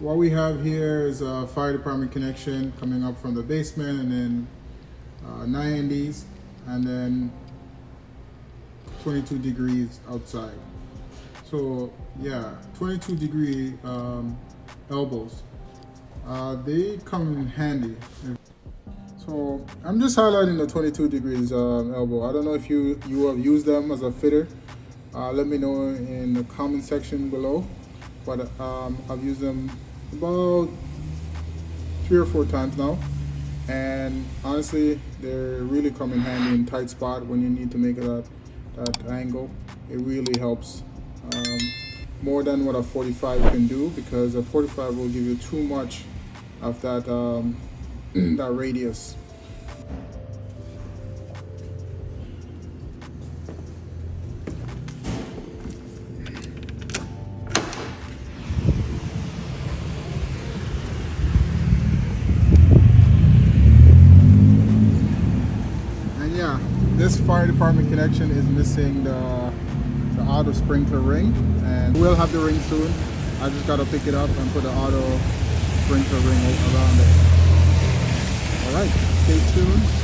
what we have here is a fire department connection coming up from the basement, and then 90s, and then 22 degrees outside. So yeah, 22 degree elbows. They come in handy. So I'm just highlighting the 22 degrees elbow. I don't know if you have used them as a fitter. Let me know in the comment section below. But I've used them about 3 or 4 times now, and honestly, they're really come in handy in tight spot when you need to make that angle. It really helps. More than what a 45 can do, because a 45 will give you too much of that that radius. And yeah, this fire department connection is missing the auto sprinkler ring, and we'll have the ring soon. I just gotta pick it up and put the auto sprinkler ring around it. All right, stay tuned.